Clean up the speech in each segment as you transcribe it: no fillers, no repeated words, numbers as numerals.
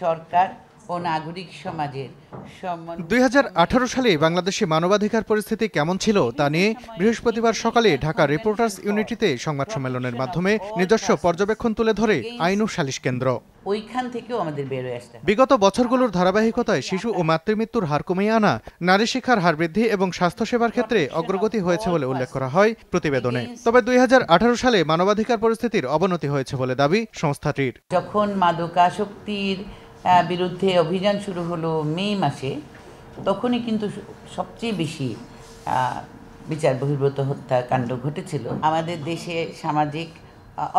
সরকার ও নাগরিক সমাজের 2018 সালে বাংলাদেশে মানবাধিকার পরিস্থিতি কেমন ছিল তা নিয়ে বৃহস্পতিবার সকালে ঢাকা রিপোর্টার্স ইউনিটিতে সংবাদ সম্মেলনের মাধ্যমে নিজস্ব পর্যবেক্ষণ তুলে ধরে আইন ও সালিশ কেন্দ্র। ওইখান থেকেও আমাদের বের হয়ে আসতে বিগত বছরগুলোর ধারাবাহিকতায় শিশু ও মাতৃমৃত্যুর হার কমিয়ে আনা, নারী শিক্ষার হার বৃদ্ধি এবং স্বাস্থ্যসেবার ক্ষেত্রে অগ্রগতি হয়েছে বলে উল্লেখ করা হয় প্রতিবেদনে। তবে 2018 সালে মানবাধিকার পরিস্থিতির অবনতি হয়েছে বলে দাবি সংস্থাটির। যখন মাদকাসক্তির বিরুদ্ধে অভিযান শুরু হলো মে মাসে, তখনই কিন্তু সবচেয়ে বেশি বিচার বহির্ভূত হত্যাকাণ্ড ঘটেছিল। আমাদের দেশে সামাজিক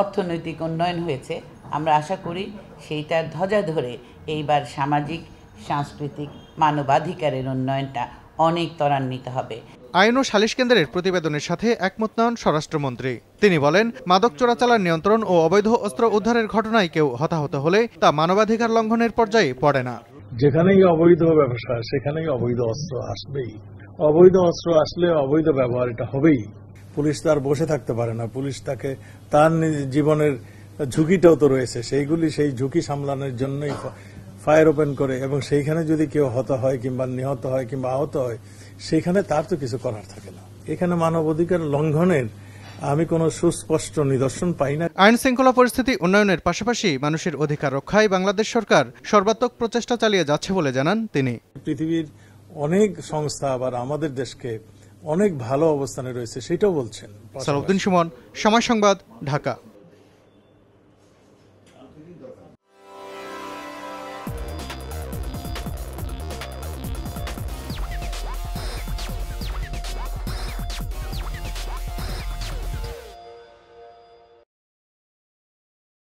অর্থনৈতিক উন্নয়ন হয়েছে। আমরা আশা করি সেইটার ধ্বজা ধরে এইবার সামাজিক সাংস্কৃতিক মানবাধিকারের উন্নয়নটা অনেক ত্বরান্বিত হবে। আইন ও সালিশ কেন্দ্রের প্রতিবেদনের সাথে একমত নন স্বরাষ্ট্রমন্ত্রী। তিনি বলেন, মাদক চোরাচালান নিয়ন্ত্রণ ও অবৈধ অস্ত্র উদ্ধারের ঘটনায় কেউ হতাহত হলে তা মানবাধিকার লঙ্ঘনের পর্যায়ে পড়ে না। যেখানেই অবৈধ ব্যবসা সেখানেই অবৈধ অস্ত্র আসবেই। অবৈধ অস্ত্র আসলে অবৈধ ব্যবহার এটা হবেই। পুলিশ তার বসে থাকতে পারে না। পুলিশ তাকে তার জীবনের ঝুঁকিটাও তো রয়েছে, সেই ঝুঁকি সামলানোর জন্যই ফায়ার ওপেন করে, এবং সেইখানে যদি কেউ হত হয় কিংবা নিহত হয় কিংবা আহত হয়, সেখানে তার তো কিছু করার থাকে না। এখানে মানবাধিকার লঙ্ঘনের আমি কোনো সুস্পষ্ট নিদর্শন পাই না। আইন শৃঙ্খলা পরিস্থিতি উন্নয়নের পাশাপাশি মানুষের অধিকার রক্ষায় বাংলাদেশ সরকার সর্বাত্মক প্রচেষ্টা চালিয়ে যাচ্ছে বলে জানান তিনি। পৃথিবীর অনেক সংস্থা আবার আমাদের দেশকে অনেক ভালো অবস্থানে রয়েছে, সেটাও বলছেন। সালাউদ্দিন সুমন, সময় সংবাদ, ঢাকা।